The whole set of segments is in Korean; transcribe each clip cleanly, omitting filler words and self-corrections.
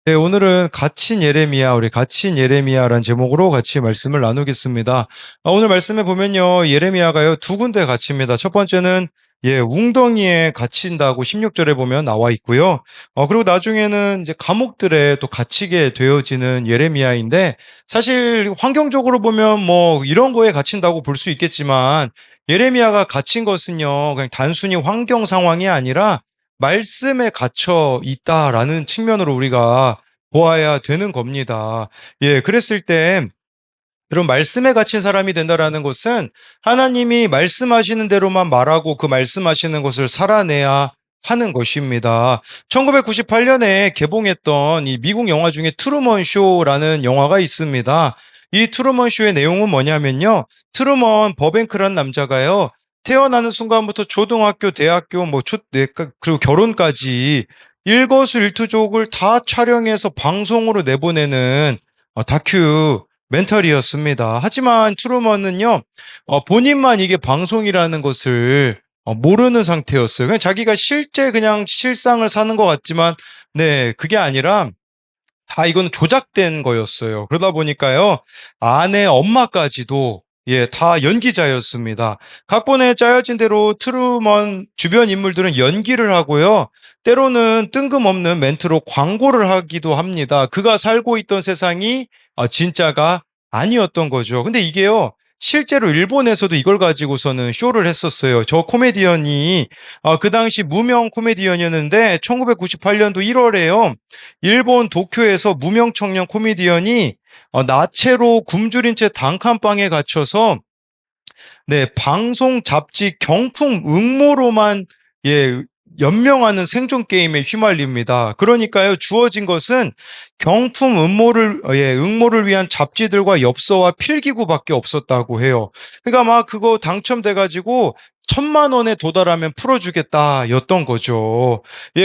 네, 오늘은 갇힌 예레미야, 우리 갇힌 예레미야라는 제목으로 같이 말씀을 나누겠습니다. 오늘 말씀에 보면요, 예레미야가요, 두 군데 갇힙니다. 첫 번째는 웅덩이에 갇힌다고 16절에 보면 나와 있고요. 그리고 나중에는 이제 감옥들에 또 갇히게 되어지는 예레미야인데, 사실 환경적으로 보면 뭐 이런 거에 갇힌다고 볼 수 있겠지만, 예레미야가 갇힌 것은요, 그냥 단순히 환경 상황이 아니라 말씀에 갇혀 있다라는 측면으로 우리가 보아야 되는 겁니다. 그랬을 때 그런 말씀에 갇힌 사람이 된다라는 것은 하나님이 말씀하시는 대로만 말하고 그 말씀하시는 것을 살아내야 하는 것입니다. 1998년에 개봉했던 이 미국 영화 중에 트루먼 쇼라는 영화가 있습니다. 이 트루먼 쇼의 내용은 뭐냐면요. 트루먼 버뱅크라는 남자가요. 태어나는 순간부터 초등학교, 대학교, 그리고 결혼까지 일거수일투족을 다 촬영해서 방송으로 내보내는 다큐 멘털이었습니다. 하지만 트루먼은요, 본인만 이게 방송이라는 것을 모르는 상태였어요. 그냥 자기가 실제 그냥 실상을 사는 것 같지만, 네, 그게 아니라 다 이건 조작된 거였어요. 그러다 보니까요, 아내 엄마까지도 다 연기자였습니다. 각본에 짜여진 대로 트루먼 주변 인물들은 연기를 하고요. 때로는 뜬금없는 멘트로 광고를 하기도 합니다. 그가 살고 있던 세상이 진짜가 아니었던 거죠. 근데 이게요, 실제로 일본에서도 이걸 가지고서는 쇼를 했었어요. 저 코미디언이 그 당시 무명 코미디언이었는데 1998년도 1월에요. 일본 도쿄에서 무명 청년 코미디언이 나체로 굶주린 채 단칸방에 갇혀서 방송 잡지 경품 응모로만 예 연명하는 생존 게임에 휘말립니다. 그러니까요, 주어진 것은 경품 응모를 위한 잡지들과 엽서와 필기구밖에 없었다고 해요. 그러니까 막 그거 당첨돼가지고 1,000만 원에 도달하면 풀어주겠다였던 거죠.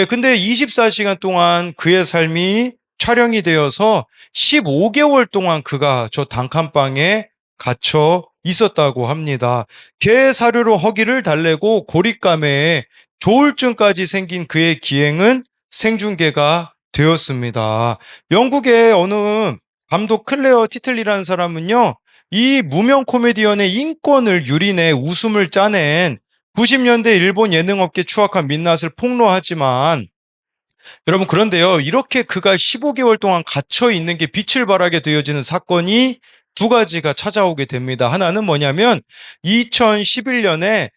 근데 24시간 동안 그의 삶이 촬영이 되어서 15개월 동안 그가 저 단칸방에 갇혀 있었다고 합니다. 개 사료로 허기를 달래고 고립감에 조울증까지 생긴 그의 기행은 생중계가 되었습니다. 영국의 어느 감독 클레어 티틀리라는 사람은요, 이 무명 코미디언의 인권을 유린해 웃음을 짜낸 90년대 일본 예능업계 추악한 민낯을 폭로하지만, 여러분, 그런데요, 이렇게 그가 15개월 동안 갇혀 있는 게 빛을 발하게 되어지는 사건이 두 가지가 찾아오게 됩니다. 하나는 뭐냐면 2011년에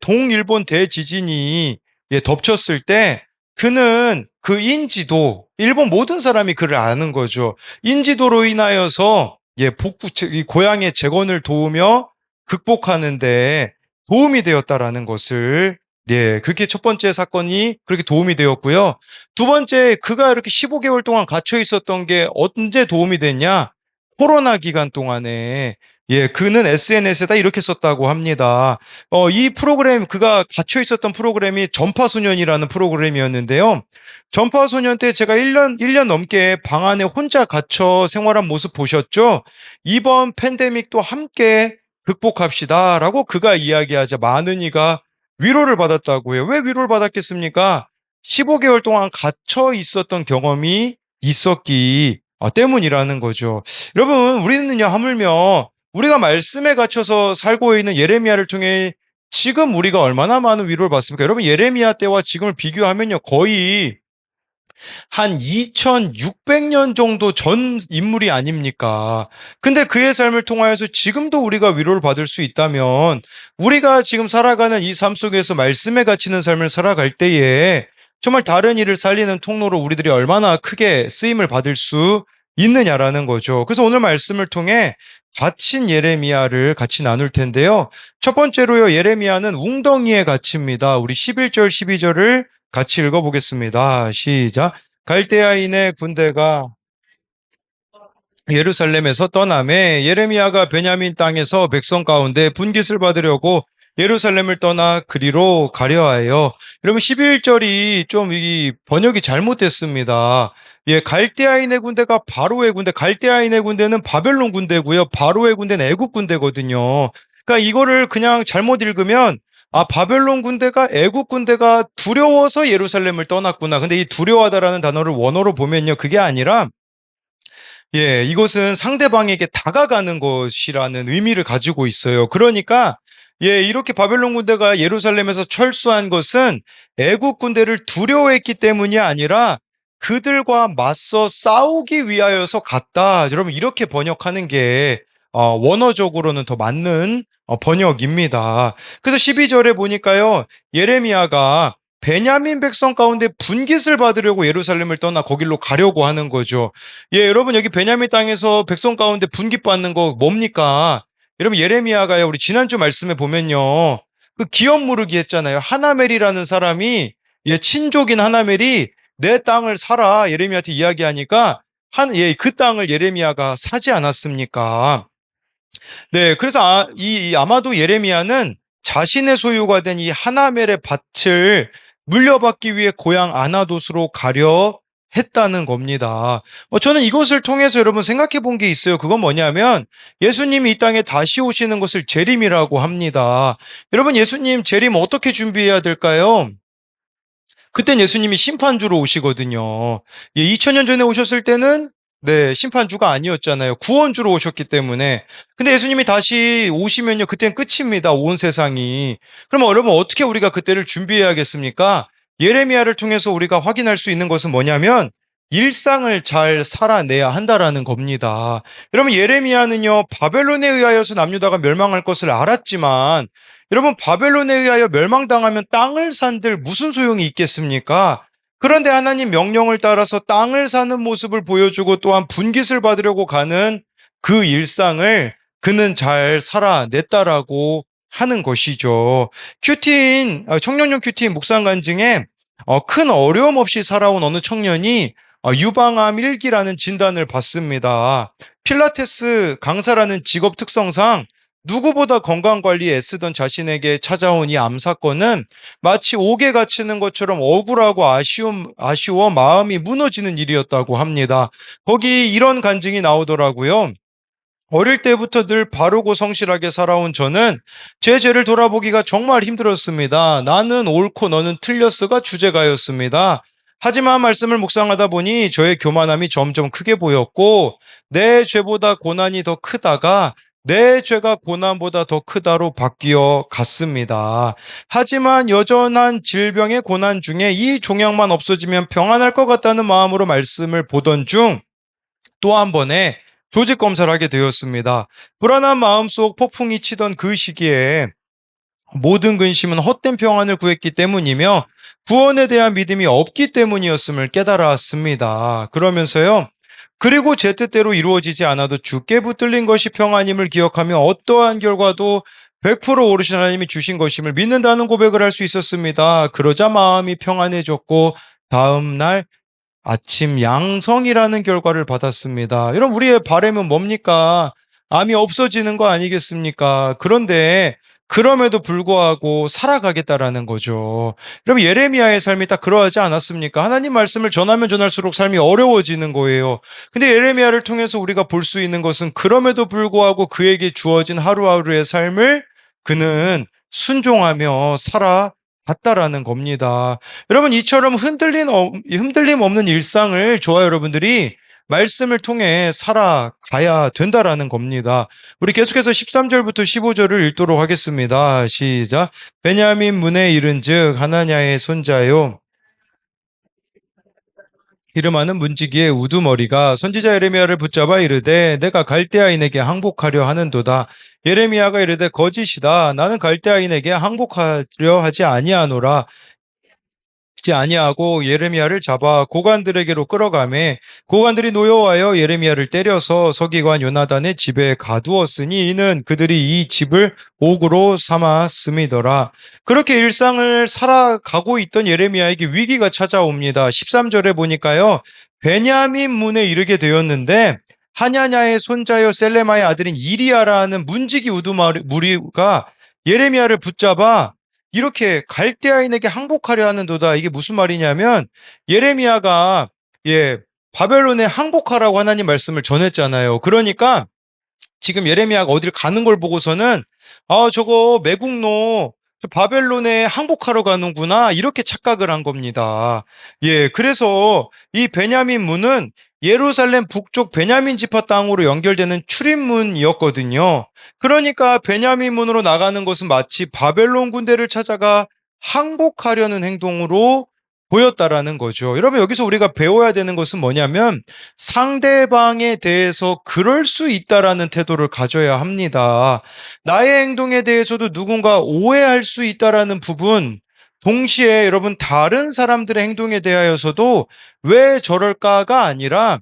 동일본 대지진이 덮쳤을 때 그는 그 인지도, 일본 모든 사람이 그를 아는 거죠. 인지도로 인하여서 이 고향의 재건을 도우며 극복하는데 도움이 되었다라는 것을 그렇게 첫 번째 사건이 그렇게 도움이 되었고요. 두 번째, 그가 이렇게 15개월 동안 갇혀 있었던 게 언제 도움이 됐냐? 코로나 기간 동안에 그는 SNS에다 이렇게 썼다고 합니다. 이 프로그램, 그가 갇혀 있었던 프로그램이 전파소년이라는 프로그램이었는데요. 전파소년 때 제가 1년 넘게 방 안에 혼자 갇혀 생활한 모습 보셨죠? 이번 팬데믹도 함께 극복합시다라고 그가 이야기하자 많은 이가 위로를 받았다고 해요. 왜 위로를 받았겠습니까? 15개월 동안 갇혀 있었던 경험이 있었기 때문이라는 거죠. 여러분, 우리는요, 하물며 우리가 말씀에 갇혀서 살고 있는 예레미야를 통해 지금 우리가 얼마나 많은 위로를 받습니까? 여러분, 예레미야 때와 지금을 비교하면요, 거의 한 2600년 정도 전 인물이 아닙니까? 근데 그의 삶을 통하여서 지금도 우리가 위로를 받을 수 있다면 우리가 지금 살아가는 이 삶 속에서 말씀에 갇히는 삶을 살아갈 때에 정말 다른 일을 살리는 통로로 우리들이 얼마나 크게 쓰임을 받을 수 있느냐라는 거죠. 그래서 오늘 말씀을 통해 갇힌 예레미야를 같이 나눌 텐데요. 첫 번째로요, 예레미야는 웅덩이에 갇힙니다. 우리 11절, 12절을 같이 읽어보겠습니다. 시작. 갈대아인의 군대가 예루살렘에서 떠나매 예레미야가 베냐민 땅에서 백성 가운데 분깃을 받으려고 예루살렘을 떠나 그리로 가려 하여. 여러분, 11절이 좀 이 번역이 잘못됐습니다. 갈대아인의 군대가 바로의 군대, 갈대아인의 군대는 바벨론 군대고요. 바로의 군대는 애국 군대거든요. 그러니까 이거를 그냥 잘못 읽으면 아, 바벨론 군대가 애국 군대가 두려워서 예루살렘을 떠났구나. 근데 이 두려워하다라는 단어를 원어로 보면요. 그게 아니라 이것은 상대방에게 다가가는 것이라는 의미를 가지고 있어요. 그러니까 이렇게 바벨론 군대가 예루살렘에서 철수한 것은 애국 군대를 두려워했기 때문이 아니라 그들과 맞서 싸우기 위하여서 갔다. 여러분 이렇게 번역하는 게 원어적으로는 더 맞는 번역입니다. 그래서 12절에 보니까요. 예레미야가 베냐민 백성 가운데 분깃을 받으려고 예루살렘을 떠나 거길로 가려고 하는 거죠. 여러분 여기 베냐민 땅에서 백성 가운데 분깃받는 거 뭡니까? 여러분 예레미야가요. 우리 지난주 말씀에 보면요. 그 기업 무르기 했잖아요. 하나멜이라는 사람이 친족인 하나멜이 내 땅을 사라 예레미야한테 이야기하니까 그 땅을 예레미야가 사지 않았습니까? 네, 그래서 아마도 예레미야는 자신의 소유가 된 이 하나멜의 밭을 물려받기 위해 고향 아나돗으로 가려 했다는 겁니다. 저는 이것을 통해서 여러분 생각해 본 게 있어요. 그건 뭐냐면 예수님이 이 땅에 다시 오시는 것을 재림이라고 합니다. 여러분 예수님 재림 어떻게 준비해야 될까요? 그땐 예수님이 심판주로 오시거든요. 2000년 전에 오셨을 때는 심판주가 아니었잖아요. 구원주로 오셨기 때문에. 근데 예수님이 다시 오시면요. 그땐 끝입니다. 온 세상이. 그럼 여러분 어떻게 우리가 그때를 준비해야겠습니까? 예레미야를 통해서 우리가 확인할 수 있는 것은 뭐냐면 일상을 잘 살아내야 한다라는 겁니다. 여러분 예레미야는요. 바벨론에 의하여서 남유다가 멸망할 것을 알았지만 여러분 바벨론에 의하여 멸망당하면 땅을 산들 무슨 소용이 있겠습니까? 그런데 하나님 명령을 따라서 땅을 사는 모습을 보여주고 또한 분깃을 받으려고 가는 그 일상을 그는 잘 살아냈다라고 하는 것이죠. 청년용 큐티인 묵상 간증에 큰 어려움 없이 살아온 어느 청년이 유방암 1기라는 진단을 받습니다. 필라테스 강사라는 직업 특성상 누구보다 건강관리에 애쓰던 자신에게 찾아온 이 암 사건은 마치 옥에 갇히는 것처럼 억울하고 아쉬워 마음이 무너지는 일이었다고 합니다. 거기 이런 간증이 나오더라고요. 어릴 때부터 늘 바르고 성실하게 살아온 저는 제 죄를 돌아보기가 정말 힘들었습니다. 나는 옳고 너는 틀렸어가 주제가였습니다. 하지만 말씀을 묵상하다 보니 저의 교만함이 점점 크게 보였고 내 죄보다 고난이 더 크다가 내 죄가 고난보다 더 크다로 바뀌어 갔습니다. 하지만 여전한 질병의 고난 중에 이 종양만 없어지면 평안할 것 같다는 마음으로 말씀을 보던 중 또 한 번의 조직 검사를 하게 되었습니다. 불안한 마음속 폭풍이 치던 그 시기에 모든 근심은 헛된 평안을 구했기 때문이며 구원에 대한 믿음이 없기 때문이었음을 깨달았습니다. 그러면서요. 그리고 제 뜻대로 이루어지지 않아도 주께 붙들린 것이 평안임을 기억하며 어떠한 결과도 100% 오르신 하나님이 주신 것임을 믿는다는 고백을 할 수 있었습니다. 그러자 마음이 평안해졌고 다음 날 아침 양성이라는 결과를 받았습니다. 여러분, 우리의 바람은 뭡니까? 암이 없어지는 거 아니겠습니까? 그런데 그럼에도 불구하고 살아가겠다라는 거죠. 여러분, 예레미야의 삶이 딱 그러하지 않았습니까? 하나님 말씀을 전하면 전할수록 삶이 어려워지는 거예요. 근데 예레미야를 통해서 우리가 볼 수 있는 것은 그럼에도 불구하고 그에게 주어진 하루하루의 삶을 그는 순종하며 살아갔다라는 겁니다. 여러분, 이처럼 흔들림 없는 일상을 저와 여러분들이 말씀을 통해 살아가야 된다라는 겁니다. 우리 계속해서 13절부터 15절을 읽도록 하겠습니다. 시작. 베냐민 문에 이른즉 하나냐의 손자요 이름하는 문지기의 우두머리가 선지자 예레미야를 붙잡아 이르되 내가 갈대아인에게 항복하려 하는도다. 예레미야가 이르되 거짓이다. 나는 갈대아인에게 항복하려 하지 아니하노라. 지 아니하고 예레미야를 잡아 고관들에게로 끌어가매 고관들이 노여워하여 예레미야를 때려서 서기관 요나단의 집에 가두었으니 이는 그들이 이 집을 옥으로 삼았음이더라. 그렇게 일상을 살아가고 있던 예레미야에게 위기가 찾아옵니다. 13절에 보니까요. 베냐민 문에 이르게 되었는데 하냐냐의 손자여 셀레마의 아들인 이리야라는 문지기 우두머리가 예레미야를 붙잡아 이렇게 갈대아인에게 항복하려 하는도다. 이게 무슨 말이냐면 예레미야가 바벨론에 항복하라고 하나님 말씀을 전했잖아요. 그러니까 지금 예레미야가 어딜 가는 걸 보고서는 저거 매국노 저 바벨론에 항복하러 가는구나 이렇게 착각을 한 겁니다. 예, 그래서 이 베냐민 문은 예루살렘 북쪽 베냐민 지파 땅으로 연결되는 출입문이었거든요. 그러니까 베냐민 문으로 나가는 것은 마치 바벨론 군대를 찾아가 항복하려는 행동으로 보였다라는 거죠. 여러분 여기서 우리가 배워야 되는 것은 뭐냐면 상대방에 대해서 그럴 수 있다라는 태도를 가져야 합니다. 나의 행동에 대해서도 누군가 오해할 수 있다라는 부분, 동시에 여러분 다른 사람들의 행동에 대하여서도 왜 저럴까가 아니라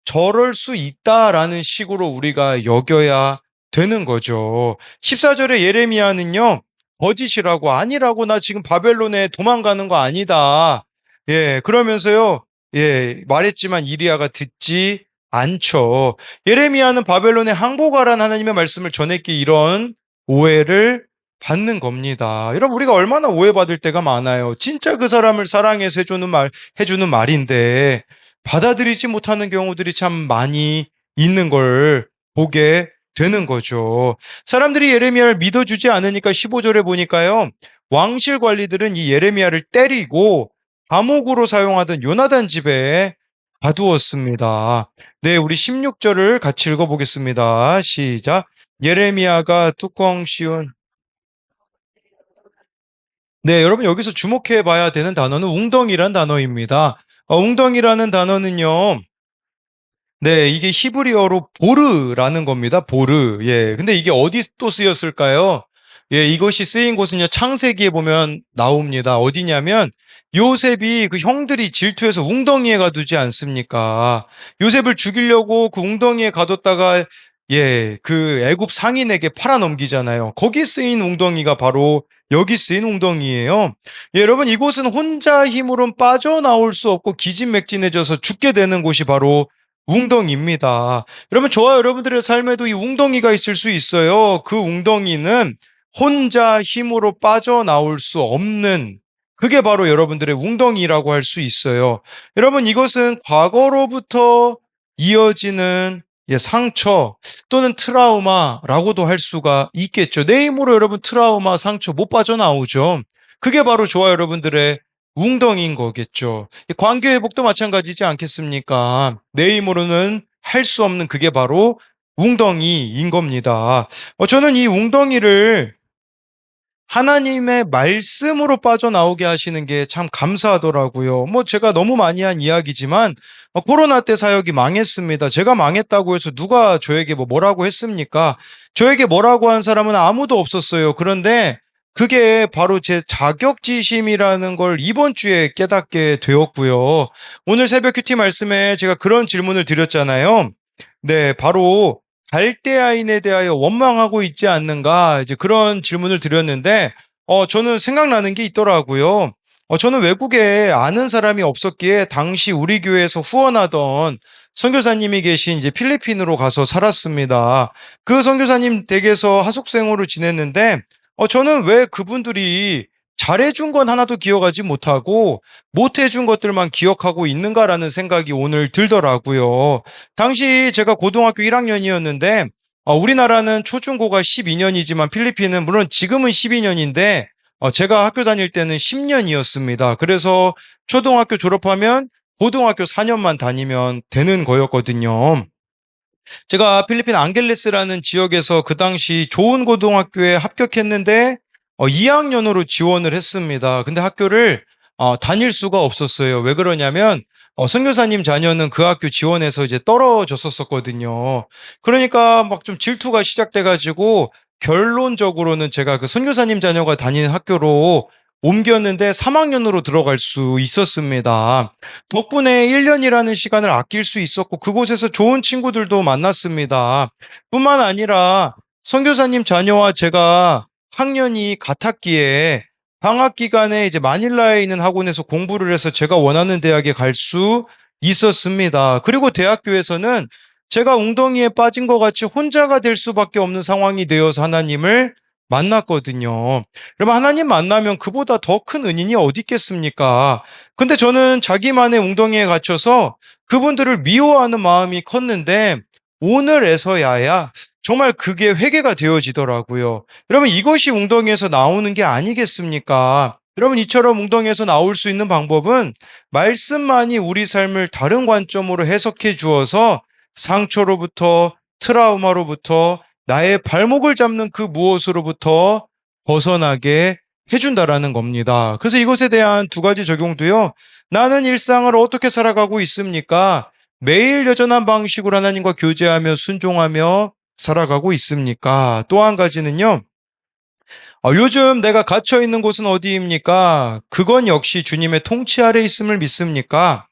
저럴 수 있다라는 식으로 우리가 여겨야 되는 거죠. 14절에 예레미야는요, 거짓이라고 아니라고 나 지금 바벨론에 도망가는 거 아니다. 예, 그러면서요, 예, 말했지만 이리야가 듣지 않죠. 예레미야는 바벨론에 항복하라는 하나님의 말씀을 전했기에 이런 오해를 받는 겁니다. 여러분, 우리가 얼마나 오해받을 때가 많아요. 진짜 그 사람을 사랑해서 해주는 말인데, 받아들이지 못하는 경우들이 참 많이 있는 걸 보게 되는 거죠. 사람들이 예레미야를 믿어주지 않으니까 15절에 보니까요. 왕실 관리들은 이 예레미야를 때리고 감옥으로 사용하던 요나단 집에 가두었습니다. 네, 우리 16절을 같이 읽어보겠습니다. 시작. 예레미야가 뚜껑 씌운 네, 여러분 여기서 주목해 봐야 되는 단어는 웅덩이란 단어입니다. 웅덩이라는 단어는요. 네, 이게 히브리어로 보르라는 겁니다. 보르. 예. 근데 이게 어디 또 쓰였을까요? 예, 이것이 쓰인 곳은요, 창세기에 보면 나옵니다. 어디냐면, 요셉이 그 형들이 질투해서 웅덩이에 가두지 않습니까? 요셉을 죽이려고 그 웅덩이에 가뒀다가, 예, 그 애굽 상인에게 팔아넘기잖아요. 거기 쓰인 웅덩이가 바로 여기 쓰인 웅덩이에요. 예, 여러분, 이곳은 혼자 힘으로는 빠져나올 수 없고 기진맥진해져서 죽게 되는 곳이 바로 웅덩이입니다. 여러분, 저와 여러분들의 삶에도 이 웅덩이가 있을 수 있어요. 그 웅덩이는 혼자 힘으로 빠져나올 수 없는 그게 바로 여러분들의 웅덩이라고 할 수 있어요. 여러분, 이것은 과거로부터 이어지는 상처 또는 트라우마라고도 할 수가 있겠죠. 내 힘으로 여러분 트라우마, 상처 못 빠져나오죠. 그게 바로 저와 여러분들의 웅덩이인 거겠죠. 관계 회복도 마찬가지지 않겠습니까? 내 힘으로는 할 수 없는 그게 바로 웅덩이인 겁니다. 저는 이 웅덩이를 하나님의 말씀으로 빠져나오게 하시는 게 참 감사하더라고요. 뭐 제가 너무 많이 한 이야기지만 코로나 때 사역이 망했습니다. 제가 망했다고 해서 누가 저에게 뭐라고 했습니까? 저에게 뭐라고 한 사람은 아무도 없었어요. 그런데 그게 바로 제 자격지심이라는 걸 이번 주에 깨닫게 되었고요. 오늘 새벽 큐티 말씀에 제가 그런 질문을 드렸잖아요. 네, 바로 갈대아인에 대하여 원망하고 있지 않는가 이제 그런 질문을 드렸는데 저는 생각나는 게 있더라고요. 저는 외국에 아는 사람이 없었기에 당시 우리 교회에서 후원하던 선교사님이 계신 이제 필리핀으로 가서 살았습니다. 그 선교사님 댁에서 하숙생으로 지냈는데 저는 왜 그분들이 잘해준 건 하나도 기억하지 못하고 못해준 것들만 기억하고 있는가라는 생각이 오늘 들더라고요. 당시 제가 고등학교 1학년이었는데 우리나라는 초중고가 12년이지만 필리핀은 물론 지금은 12년인데 제가 학교 다닐 때는 10년이었습니다. 그래서 초등학교 졸업하면 고등학교 4년만 다니면 되는 거였거든요. 제가 필리핀 앙겔레스라는 지역에서 그 당시 좋은 고등학교에 합격했는데 2학년으로 지원을 했습니다. 근데 학교를 다닐 수가 없었어요. 왜 그러냐면 선교사님 자녀는 그 학교 지원해서 이제 떨어졌었거든요. 그러니까 막 좀 질투가 시작돼가지고 결론적으로는 제가 그 선교사님 자녀가 다니는 학교로 옮겼는데 3학년으로 들어갈 수 있었습니다. 덕분에 1년이라는 시간을 아낄 수 있었고 그곳에서 좋은 친구들도 만났습니다. 뿐만 아니라 선교사님 자녀와 제가 학년이 같았기에 방학 기간에 이제 마닐라에 있는 학원에서 공부를 해서 제가 원하는 대학에 갈 수 있었습니다. 그리고 대학교에서는 제가 웅덩이에 빠진 것 같이 혼자가 될 수밖에 없는 상황이 되어서 하나님을 만났거든요. 그러면 하나님 만나면 그보다 더 큰 은인이 어디 있겠습니까? 근데 저는 자기만의 웅덩이에 갇혀서 그분들을 미워하는 마음이 컸는데 오늘에서야야 정말 그게 회개가 되어지더라고요. 여러분 이것이 웅덩이에서 나오는 게 아니겠습니까? 여러분 이처럼 웅덩이에서 나올 수 있는 방법은 말씀만이 우리 삶을 다른 관점으로 해석해 주어서 상처로부터 트라우마로부터 나의 발목을 잡는 그 무엇으로부터 벗어나게 해준다라는 겁니다. 그래서 이것에 대한 두 가지 적용도요. 나는 일상을 어떻게 살아가고 있습니까? 매일 여전한 방식으로 하나님과 교제하며 순종하며 살아가고 있습니까? 또 한 가지는요. 요즘 내가 갇혀 있는 곳은 어디입니까? 그건 역시 주님의 통치 아래 있음을 믿습니까?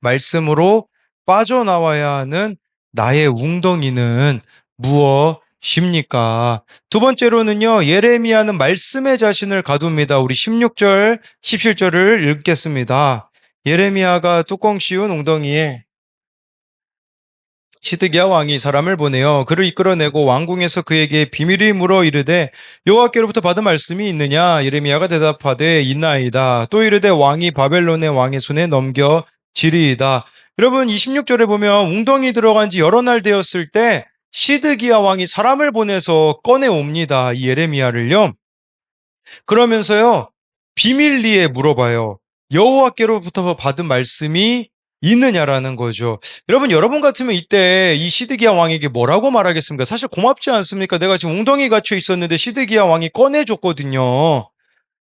말씀으로 빠져나와야 하는 나의 웅덩이는 무엇입니까? 두 번째로는요, 예레미야는 말씀의 자신을 가둡니다. 우리 16절, 17절을 읽겠습니다. 예레미야가 뚜껑 씌운 웅덩이에 시드기야 왕이 사람을 보내어 그를 이끌어내고 왕궁에서 그에게 비밀이 물어 이르되 여호와께로부터 받은 말씀이 있느냐? 예레미야가 대답하되 있나이다. 또 이르되 왕이 바벨론의 왕의 손에 넘겨 지리이다. 여러분 26절에 보면 웅덩이 들어간 지 여러 날 되었을 때 시드기야 왕이 사람을 보내서 꺼내 옵니다. 이 예레미야를요. 그러면서요, 비밀리에 물어봐요. 여호와께로부터 받은 말씀이 있느냐라는 거죠. 여러분 같으면 이때 이 시드기야 왕에게 뭐라고 말하겠습니까? 사실 고맙지 않습니까? 내가 지금 웅덩이 갇혀 있었는데 시드기야 왕이 꺼내줬거든요.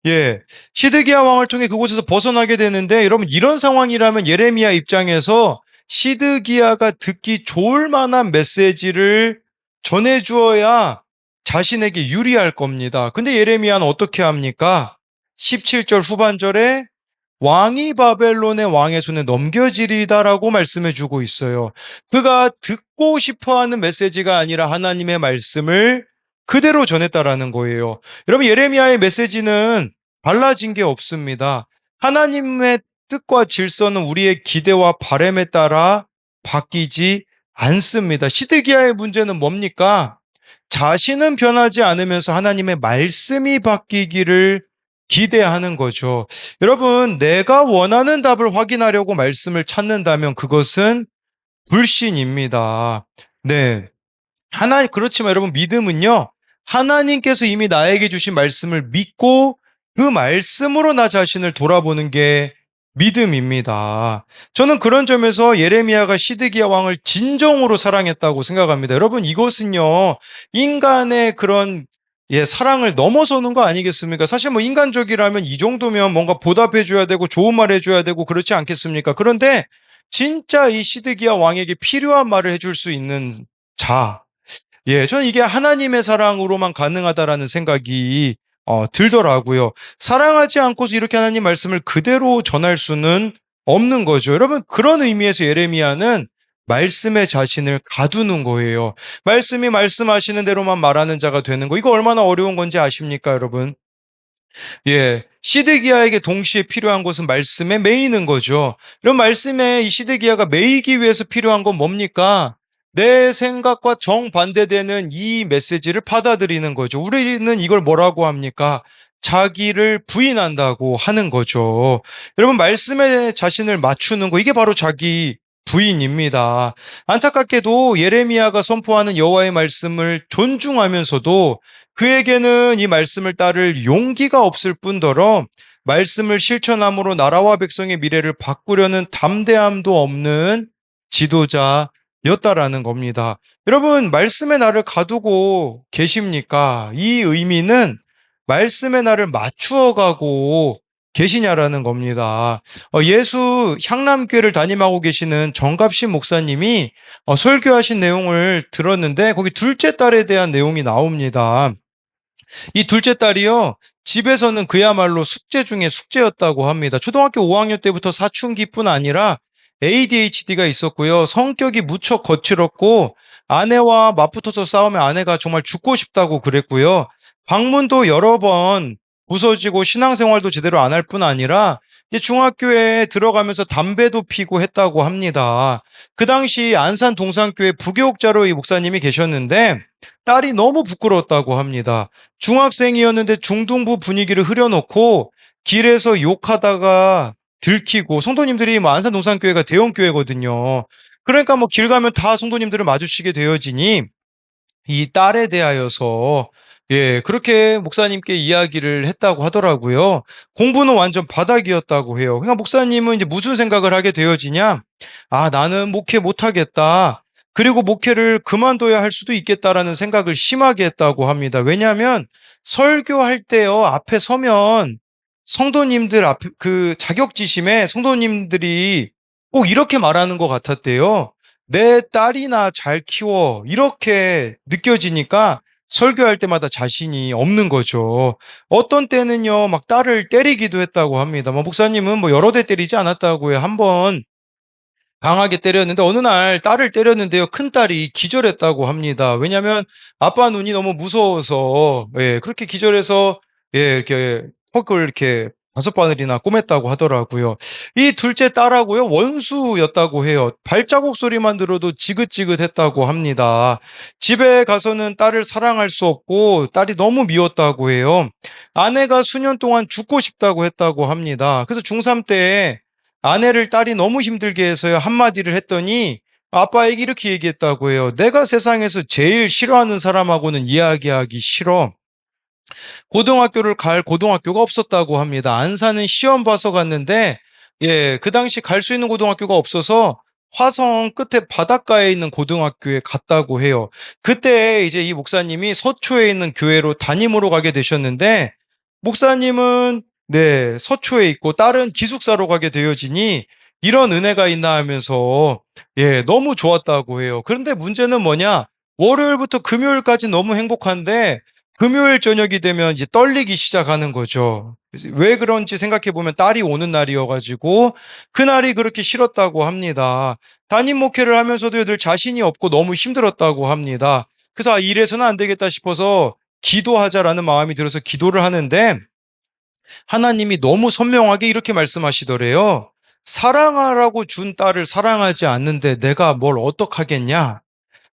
예. 시드기야 왕을 통해 그곳에서 벗어나게 되는데 여러분 이런 상황이라면 예레미야 입장에서 시드기야가 듣기 좋을 만한 메시지를 전해주어야 자신에게 유리할 겁니다. 근데 예레미야는 어떻게 합니까? 17절 후반절에 왕이 바벨론의 왕의 손에 넘겨지리다라고 말씀해 주고 있어요. 그가 듣고 싶어 하는 메시지가 아니라 하나님의 말씀을 그대로 전했다라는 거예요. 여러분, 예레미야의 메시지는 달라진 게 없습니다. 하나님의 뜻과 질서는 우리의 기대와 바램에 따라 바뀌지 않습니다. 시드기야의 문제는 뭡니까? 자신은 변하지 않으면서 하나님의 말씀이 바뀌기를 기대하는 거죠. 여러분, 내가 원하는 답을 확인하려고 말씀을 찾는다면 그것은 불신입니다. 네. 그렇지만 여러분, 믿음은요, 하나님께서 이미 나에게 주신 말씀을 믿고 그 말씀으로 나 자신을 돌아보는 게 믿음입니다. 저는 그런 점에서 예레미야가 시드기야 왕을 진정으로 사랑했다고 생각합니다. 여러분, 이것은요, 인간의 그런 사랑을 넘어서는 거 아니겠습니까? 사실 뭐 인간적이라면 이 정도면 뭔가 보답해줘야 되고 좋은 말 해줘야 되고 그렇지 않겠습니까? 그런데 진짜 이 시드기야 왕에게 필요한 말을 해줄 수 있는 자, 저는 이게 하나님의 사랑으로만 가능하다라는 생각이 들더라고요. 사랑하지 않고서 이렇게 하나님 말씀을 그대로 전할 수는 없는 거죠. 여러분, 그런 의미에서 예레미야는 말씀의 자신을 가두는 거예요. 말씀이 말씀하시는 대로만 말하는 자가 되는 거. 이거 얼마나 어려운 건지 아십니까, 여러분? 시드기야에게 동시에 필요한 것은 말씀에 매이는 거죠. 이런 말씀에 이 시드기야가 매이기 위해서 필요한 건 뭡니까? 내 생각과 정반대되는 이 메시지를 받아들이는 거죠. 우리는 이걸 뭐라고 합니까? 자기를 부인한다고 하는 거죠. 여러분, 말씀에 자신을 맞추는 거, 이게 바로 자기 부인입니다. 안타깝게도 예레미야가 선포하는 여호와의 말씀을 존중하면서도 그에게는 이 말씀을 따를 용기가 없을 뿐더러 말씀을 실천함으로 나라와 백성의 미래를 바꾸려는 담대함도 없는 지도자였다라는 겁니다. 여러분, 말씀의 나를 가두고 계십니까? 이 의미는 말씀의 나를 맞추어 가고 계시냐라는 겁니다. 예수 향남교회를 담임하고 계시는 정갑신 목사님이 설교하신 내용을 들었는데 거기 둘째 딸에 대한 내용이 나옵니다. 이 둘째 딸이요, 집에서는 그야말로 숙제 중에 숙제였다고 합니다. 초등학교 5학년 때부터 사춘기뿐 아니라 ADHD가 있었고요. 성격이 무척 거칠었고 아내와 맞붙어서 싸우면 아내가 정말 죽고 싶다고 그랬고요. 방문도 여러 번 부서지고 신앙생활도 제대로 안 할 뿐 아니라 이제 중학교에 들어가면서 담배도 피고 했다고 합니다. 그 당시 안산 동산교회 부교육자로 이 목사님이 계셨는데 딸이 너무 부끄러웠다고 합니다. 중학생이었는데 중등부 분위기를 흐려놓고 길에서 욕하다가 들키고, 성도님들이 뭐 안산 동산교회가 대형교회거든요. 그러니까 뭐 길 가면 다 성도님들을 마주치게 되어지니 이 딸에 대하여서 그렇게 목사님께 이야기를 했다고 하더라고요. 공부는 완전 바닥이었다고 해요. 그러니까 목사님은 이제 무슨 생각을 하게 되어지냐? 아, 나는 목회 못하겠다. 그리고 목회를 그만둬야 할 수도 있겠다라는 생각을 심하게 했다고 합니다. 왜냐하면 설교할 때요, 앞에 서면 성도님들 앞에 그 자격지심에 성도님들이 꼭 이렇게 말하는 것 같았대요. 내 딸이나 잘 키워. 이렇게 느껴지니까 설교할 때마다 자신이 없는 거죠. 어떤 때는요, 막 딸을 때리기도 했다고 합니다. 뭐 목사님은 뭐 여러 대 때리지 않았다고요. 한 번 강하게 때렸는데 어느 날 딸을 때렸는데요. 큰딸이 기절했다고 합니다. 왜냐하면 아빠 눈이 너무 무서워서 그렇게 기절해서 이렇게 턱을 이렇게 5바늘이나 꼬맸다고 하더라고요. 이 둘째 딸하고요. 원수였다고 해요. 발자국 소리만 들어도 지긋지긋했다고 합니다. 집에 가서는 딸을 사랑할 수 없고 딸이 너무 미웠다고 해요. 아내가 수년 동안 죽고 싶다고 했다고 합니다. 그래서 중3 때 아내를 딸이 너무 힘들게 해서요. 한마디를 했더니 아빠에게 이렇게 얘기했다고 해요. 내가 세상에서 제일 싫어하는 사람하고는 이야기하기 싫어. 고등학교를 갈 고등학교가 없었다고 합니다. 안산은 시험 봐서 갔는데 그 당시 갈 수 있는 고등학교가 없어서 화성 끝에 바닷가에 있는 고등학교에 갔다고 해요. 그때 이제 이 목사님이 서초에 있는 교회로 담임으로 가게 되셨는데 목사님은 서초에 있고 딸은 기숙사로 가게 되어지니 이런 은혜가 있나 하면서 너무 좋았다고 해요. 그런데 문제는 뭐냐? 월요일부터 금요일까지 너무 행복한데 금요일 저녁이 되면 이제 떨리기 시작하는 거죠. 왜 그런지 생각해 보면 딸이 오는 날이어가지고 그날이 그렇게 싫었다고 합니다. 담임 목회를 하면서도 늘 자신이 없고 너무 힘들었다고 합니다. 그래서 이래서는 안 되겠다 싶어서 기도하자라는 마음이 들어서 기도를 하는데 하나님이 너무 선명하게 이렇게 말씀하시더래요. 사랑하라고 준 딸을 사랑하지 않는데 내가 뭘 어떡하겠냐?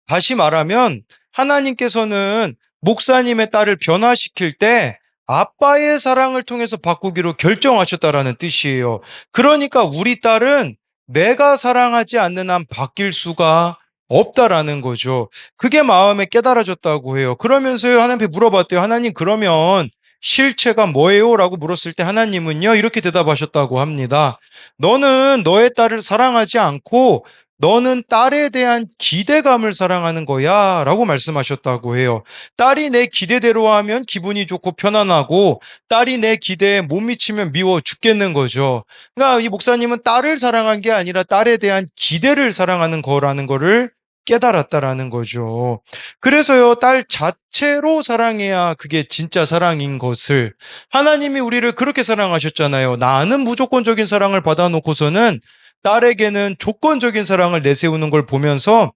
다시 말하면 하나님께서는 목사님의 딸을 변화시킬 때 아빠의 사랑을 통해서 바꾸기로 결정하셨다라는 뜻이에요. 그러니까 우리 딸은 내가 사랑하지 않는 한 바뀔 수가 없다라는 거죠. 그게 마음에 깨달아졌다고 해요. 그러면서요, 하나님께 물어봤대요. 하나님, 그러면 실체가 뭐예요? 라고 물었을 때 하나님은요, 이렇게 대답하셨다고 합니다. 너는 너의 딸을 사랑하지 않고 너는 딸에 대한 기대감을 사랑하는 거야 라고 말씀하셨다고 해요. 딸이 내 기대대로 하면 기분이 좋고 편안하고 딸이 내 기대에 못 미치면 미워 죽겠는 거죠. 그러니까 이 목사님은 딸을 사랑한 게 아니라 딸에 대한 기대를 사랑하는 거라는 거를 깨달았다라는 거죠. 그래서요, 딸 자체로 사랑해야 그게 진짜 사랑인 것을 하나님이 우리를 그렇게 사랑하셨잖아요. 나는 무조건적인 사랑을 받아놓고서는 딸에게는 조건적인 사랑을 내세우는 걸 보면서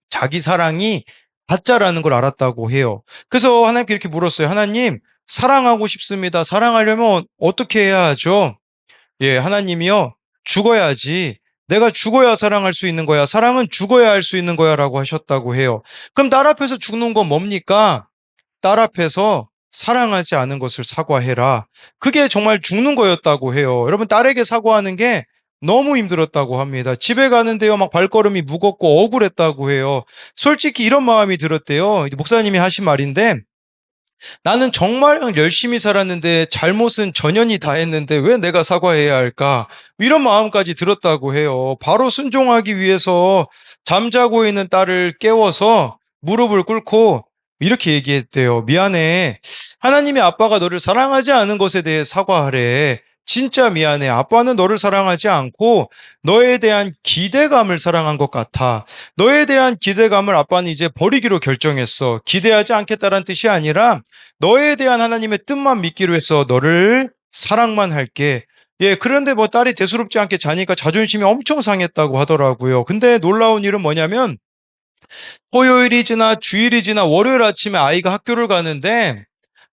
자기 사랑이 가짜라는 걸 알았다고 해요. 그래서 하나님께 이렇게 물었어요. 하나님, 사랑하고 싶습니다. 사랑하려면 어떻게 해야 하죠? 하나님이요. 죽어야지. 내가 죽어야 사랑할 수 있는 거야. 사랑은 죽어야 할 수 있는 거야. 라고 하셨다고 해요. 그럼 딸 앞에서 죽는 건 뭡니까? 딸 앞에서 사랑하지 않은 것을 사과해라. 그게 정말 죽는 거였다고 해요. 여러분, 딸에게 사과하는 게 너무 힘들었다고 합니다. 집에 가는데요, 막 발걸음이 무겁고 억울했다고 해요. 솔직히 이런 마음이 들었대요. 목사님이 하신 말인데, 나는 정말 열심히 살았는데 잘못은 전현이 다 했는데 왜 내가 사과해야 할까? 이런 마음까지 들었다고 해요. 바로 순종하기 위해서 잠자고 있는 딸을 깨워서 무릎을 꿇고 이렇게 얘기했대요. 미안해. 하나님의 아빠가 너를 사랑하지 않은 것에 대해 사과하래. 진짜 미안해. 아빠는 너를 사랑하지 않고 너에 대한 기대감을 사랑한 것 같아. 너에 대한 기대감을 아빠는 이제 버리기로 결정했어. 기대하지 않겠다는 뜻이 아니라 너에 대한 하나님의 뜻만 믿기로 해서 너를 사랑만 할게. 그런데 뭐 딸이 대수롭지 않게 자니까 자존심이 엄청 상했다고 하더라고요. 근데 놀라운 일은 뭐냐면 토요일이 지나 주일이 지나 월요일 아침에 아이가 학교를 가는데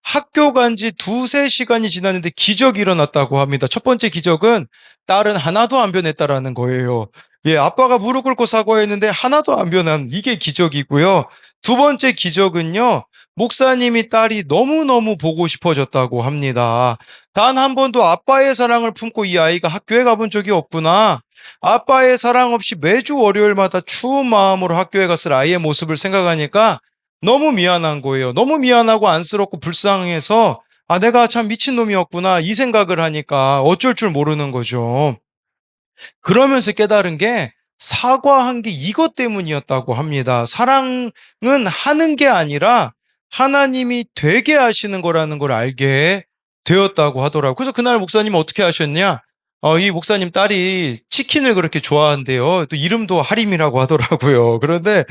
학교 간 지 두세 시간이 지났는데 기적이 일어났다고 합니다. 첫 번째 기적은 딸은 하나도 안 변했다라는 거예요. 아빠가 무릎 꿇고 사과했는데 하나도 안 변한 이게 기적이고요. 두 번째 기적은요. 목사님이 딸이 너무너무 보고 싶어졌다고 합니다. 단 한 번도 아빠의 사랑을 품고 이 아이가 학교에 가본 적이 없구나. 아빠의 사랑 없이 매주 월요일마다 추운 마음으로 학교에 갔을 아이의 모습을 생각하니까 너무 미안한 거예요. 너무 미안하고 안쓰럽고 불쌍해서 아, 내가 참 미친놈이었구나 이 생각을 하니까 어쩔 줄 모르는 거죠. 그러면서 깨달은 게 사과한 게 이것 때문이었다고 합니다. 사랑은 하는 게 아니라 하나님이 되게 하시는 거라는 걸 알게 되었다고 하더라고요. 그래서 그날 목사님은 어떻게 하셨냐? 이 목사님 딸이 치킨을 그렇게 좋아한대요. 또 이름도 하림이라고 하더라고요. 그런데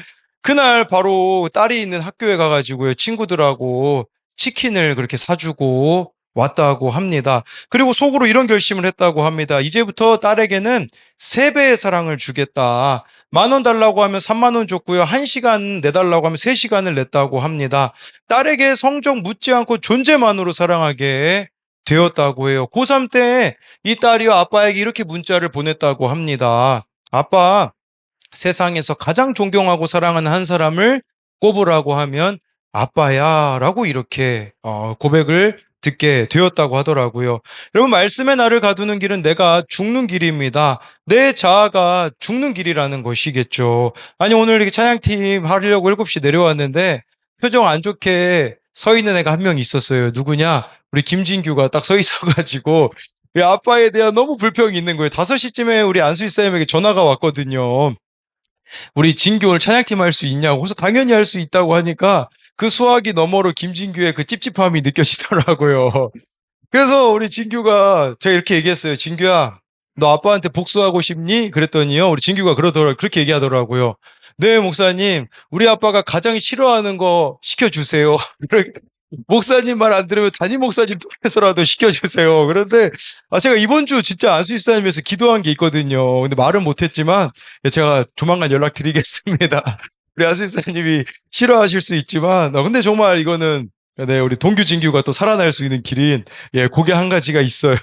그날 바로 딸이 있는 학교에 가가지고요. 친구들하고 치킨을 그렇게 사주고 왔다고 합니다. 그리고 속으로 이런 결심을 했다고 합니다. 이제부터 딸에게는 3배의 사랑을 주겠다. 10,000원 달라고 하면 30,000원 줬고요. 1시간 내달라고 하면 3시간을 냈다고 합니다. 딸에게 성적 묻지 않고 존재만으로 사랑하게 되었다고 해요. 고3 때 이 딸이요 아빠에게 이렇게 문자를 보냈다고 합니다. 아빠, 세상에서 가장 존경하고 사랑하는 한 사람을 꼽으라고 하면 아빠야 라고 이렇게 고백을 듣게 되었다고 하더라고요. 여러분, 말씀의 나를 가두는 길은 내가 죽는 길입니다. 내 자아가 죽는 길이라는 것이겠죠. 아니, 오늘 이렇게 찬양팀 하려고 7시 내려왔는데 표정 안 좋게 서 있는 애가 한 명 있었어요. 누구냐? 우리 김진규가 딱 서 있어가지고 이 아빠에 대한 너무 불평이 있는 거예요. 5시쯤에 우리 안수희 쌤에게 전화가 왔거든요. 우리 진규 오늘 찬양팀 할 수 있냐고. 그래서 당연히 할 수 있다고 하니까 그 수화기 너머로 김진규의 그 찝찝함이 느껴지더라고요. 그래서 우리 진규가 제가 이렇게 얘기했어요. 진규야, 너 아빠한테 복수하고 싶니? 그랬더니요. 우리 진규가 그렇게 얘기하더라고요. 네, 목사님. 우리 아빠가 가장 싫어하는 거 시켜주세요. 목사님 말 안 들으면 담임 목사님 통해서라도 시켜주세요. 그런데 제가 이번 주 진짜 안수집사님에서 기도한 게 있거든요. 근데 말은 못했지만 제가 조만간 연락드리겠습니다. 우리 안수집사님이 싫어하실 수 있지만 근데 정말 이거는 네, 우리 동규 진규가 또 살아날 수 있는 길인 그게 한 가지가 있어요.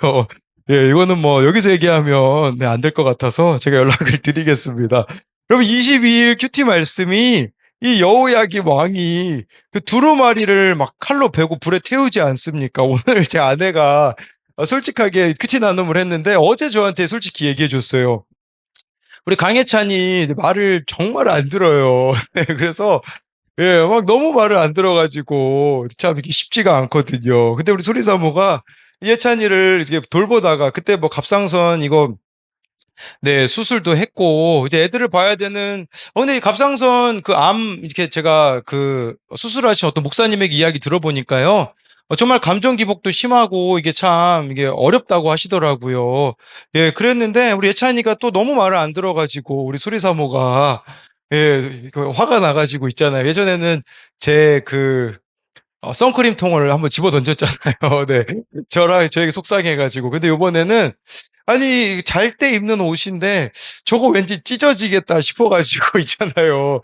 이거는 뭐 여기서 얘기하면 안 될 것 같아서 제가 연락을 드리겠습니다. 여러분 22일 큐티 말씀이 이 여호야김 왕이 그 두루마리를 막 칼로 베고 불에 태우지 않습니까? 오늘 제 아내가 솔직하게 큐티 나눔을 했는데 어제 저한테 솔직히 얘기해 줬어요. 우리 강혜찬이 말을 정말 안 들어요. 그래서 막 너무 말을 안 들어가지고 참 이게 쉽지가 않거든요. 근데 우리 소리사모가 예찬이를 이렇게 돌보다가 그때 뭐 갑상선 이거 네, 수술도 했고, 이제 애들을 봐야 되는, 근데 이 갑상선 그 이렇게 제가 그 수술하신 어떤 목사님에게 이야기 들어보니까요. 정말 감정 기복도 심하고 이게 참 이게 어렵다고 하시더라고요. 그랬는데 우리 예찬이가 또 너무 말을 안 들어가지고 우리 소리사모가 그 화가 나가지고 있잖아요. 예전에는 제 선크림 통을 한번 집어 던졌잖아요. 네. 저에게 속상해가지고. 근데 이번에는 아니, 잘 때 입는 옷인데 저거 왠지 찢어지겠다 싶어가지고 있잖아요.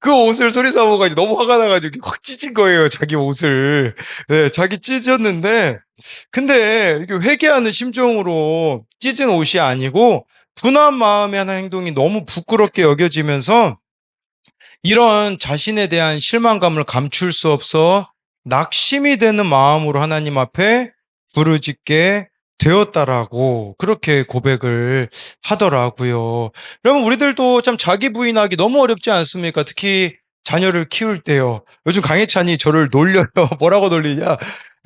그 옷을 소리사모가 너무 화가 나가지고 확 찢은 거예요, 자기 옷을. 네, 자기 찢었는데, 근데 이렇게 회개하는 심정으로 찢은 옷이 아니고, 분한 마음에 하는 행동이 너무 부끄럽게 여겨지면서, 이런 자신에 대한 실망감을 감출 수 없어 낙심이 되는 마음으로 하나님 앞에 부르짖게 되었다라고 그렇게 고백을 하더라고요. 여러분, 우리들도 참 자기 부인하기 너무 어렵지 않습니까? 특히 자녀를 키울 때요. 요즘 강혜찬이 저를 놀려요. 뭐라고 놀리냐?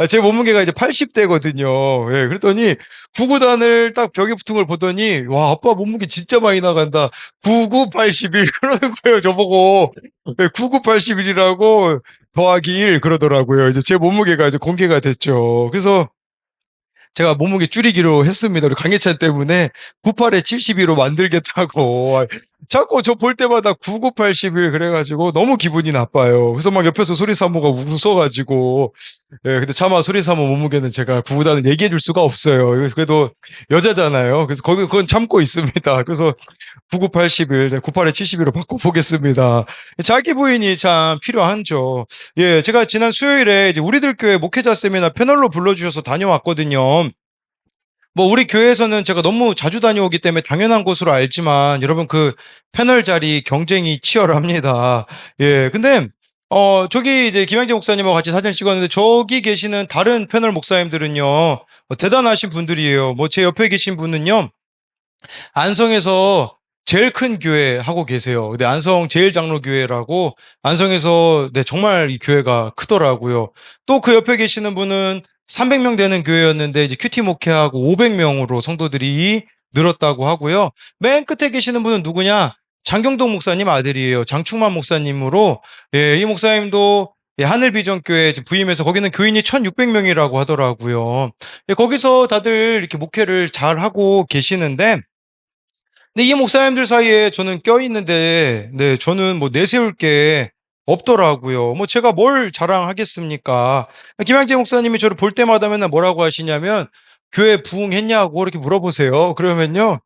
제 몸무게가 이제 80대거든요. 그랬더니 구구단을 딱 벽에 붙은 걸 보더니 와, 아빠 몸무게 진짜 많이 나간다. 9981 그러는 거예요, 저보고. 9981이라고 더하기 1 그러더라고요. 이제 제 몸무게가 이제 공개가 됐죠. 그래서 제가 몸무게 줄이기로 했습니다. 우리 강혜찬 때문에 98에 72로 만들겠다고. 자꾸 저 볼 때마다 9981 그래가지고 너무 기분이 나빠요. 그래서 막 옆에서 소리사모가 웃어가지고. 근데 차마 소리사모 몸무게는 제가 구구단을 얘기해 줄 수가 없어요. 그래도 여자잖아요. 그래서 그건 참고 있습니다. 그래서 9981, 98에 72로 바꿔보겠습니다. 자기 부인이 참 필요하죠. 제가 지난 수요일에 이제 우리들 교회 목회자 세미나 패널로 불러주셔서 다녀왔거든요. 뭐 우리 교회에서는 제가 너무 자주 다녀오기 때문에 당연한 것으로 알지만 여러분 그 패널 자리 경쟁이 치열합니다. 근데 저기 이제 김양재 목사님하고 같이 사진 찍었는데 저기 계시는 다른 패널 목사님들은요. 대단하신 분들이에요. 뭐 제 옆에 계신 분은요. 안성에서 제일 큰 교회 하고 계세요. 근데 안성 제일장로교회라고 안성에서 네, 정말 이 교회가 크더라고요. 또 그 옆에 계시는 분은 300명 되는 교회였는데 이제 큐티 목회하고 500명으로 성도들이 늘었다고 하고요. 맨 끝에 계시는 분은 누구냐? 장경동 목사님 아들이에요. 장충만 목사님으로 예, 이 목사님도 예, 하늘비전교회 부임해서 거기는 교인이 1600명이라고 하더라고요. 예, 거기서 다들 이렇게 목회를 잘 하고 계시는데 근데 이 목사님들 사이에 저는 껴있는데, 네, 저는 뭐 내세울 게 없더라고요. 뭐 제가 뭘 자랑하겠습니까? 김양재 목사님이 저를 볼 때마다 맨날 뭐라고 하시냐면, 교회 부흥했냐고 이렇게 물어보세요. 그러면요,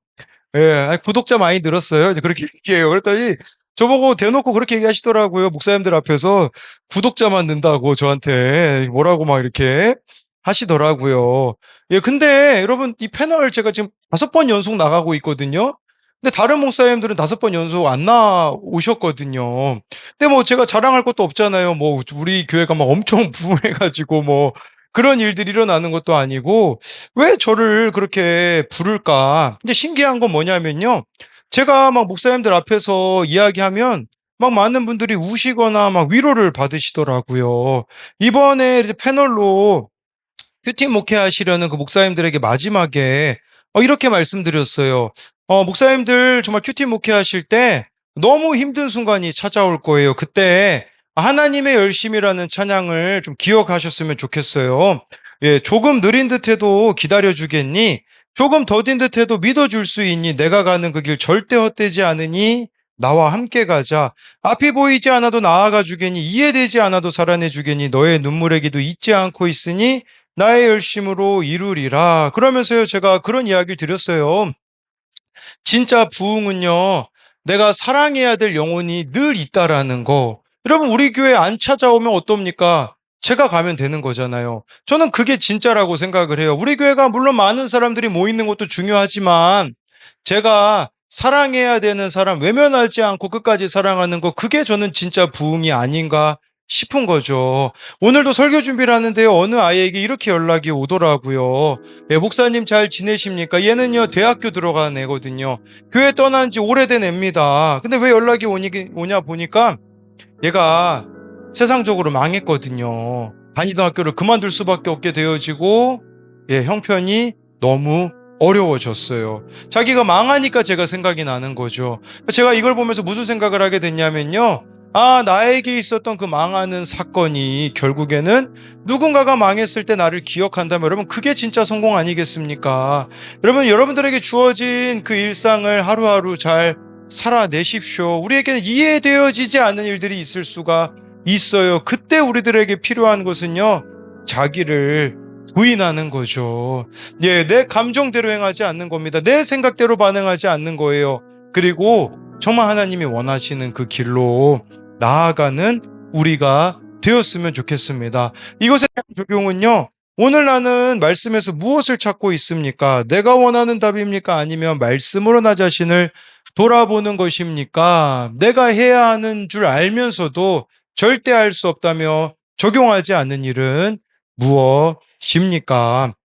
예, 아니, 구독자 많이 늘었어요. 이제 그렇게 얘기해요. 그랬더니 저보고 대놓고 그렇게 얘기하시더라고요. 목사님들 앞에서 구독자만 는다고 저한테 뭐라고 막 이렇게 하시더라고요. 예, 근데 여러분 이 패널 제가 지금 5번 연속 나가고 있거든요. 근데 다른 목사님들은 5번 연속 안 나오셨거든요. 근데 뭐 제가 자랑할 것도 없잖아요. 뭐 우리 교회가 막 엄청 부흥해가지고 뭐 그런 일들이 일어나는 것도 아니고 왜 저를 그렇게 부를까? 이제 신기한 건 뭐냐면요. 제가 막 목사님들 앞에서 이야기하면 막 많은 분들이 우시거나 막 위로를 받으시더라고요. 이번에 이제 패널로 큐티 목회하시려는 그 목사님들에게 마지막에 이렇게 말씀드렸어요. 목사님들 정말 큐티 목회하실 때 너무 힘든 순간이 찾아올 거예요. 그때 하나님의 열심이라는 찬양을 좀 기억하셨으면 좋겠어요. 예, 조금 느린 듯해도 기다려주겠니? 조금 더딘 듯해도 믿어줄 수 있니? 내가 가는 그 길 절대 헛되지 않으니 나와 함께 가자. 앞이 보이지 않아도 나아가 주겠니? 이해되지 않아도 살아내 주겠니? 너의 눈물의 기도 잊지 않고 있으니 나의 열심으로 이루리라. 그러면서요, 제가 그런 이야기를 드렸어요. 진짜 부흥은요, 내가 사랑해야 될 영혼이 늘 있다라는 거. 여러분, 우리 교회 안 찾아오면 어떻습니까? 제가 가면 되는 거잖아요. 저는 그게 진짜라고 생각을 해요. 우리 교회가 물론 많은 사람들이 모이는 것도 중요하지만, 제가 사랑해야 되는 사람, 외면하지 않고 끝까지 사랑하는 거, 그게 저는 진짜 부흥이 아닌가 싶은 거죠. 오늘도 설교 준비를 하는데요. 어느 아이에게 이렇게 연락이 오더라고요. 예, 목사님 잘 지내십니까? 얘는요, 대학교 들어간 애거든요. 교회 떠난 지 오래된 애입니다. 근데 왜 연락이 오냐 보니까 얘가 세상적으로 망했거든요. 다니던 학교를 그만둘 수밖에 없게 되어지고, 예, 형편이 너무 어려워졌어요. 자기가 망하니까 제가 생각이 나는 거죠. 제가 이걸 보면서 무슨 생각을 하게 됐냐면요. 아, 나에게 있었던 그 망하는 사건이 결국에는 누군가가 망했을 때 나를 기억한다면 여러분, 그게 진짜 성공 아니겠습니까? 여러분, 여러분들에게 주어진 그 일상을 하루하루 잘 살아내십시오. 우리에게는 이해되어지지 않는 일들이 있을 수가 있어요. 그때 우리들에게 필요한 것은요, 자기를 부인하는 거죠. 예, 내 감정대로 행하지 않는 겁니다. 내 생각대로 반응하지 않는 거예요. 그리고 정말 하나님이 원하시는 그 길로 나아가는 우리가 되었으면 좋겠습니다. 이것에 대한 적용은요, 오늘 나는 말씀에서 무엇을 찾고 있습니까? 내가 원하는 답입니까? 아니면 말씀으로 나 자신을 돌아보는 것입니까? 내가 해야 하는 줄 알면서도 절대 할 수 없다며 적용하지 않는 일은 무엇입니까?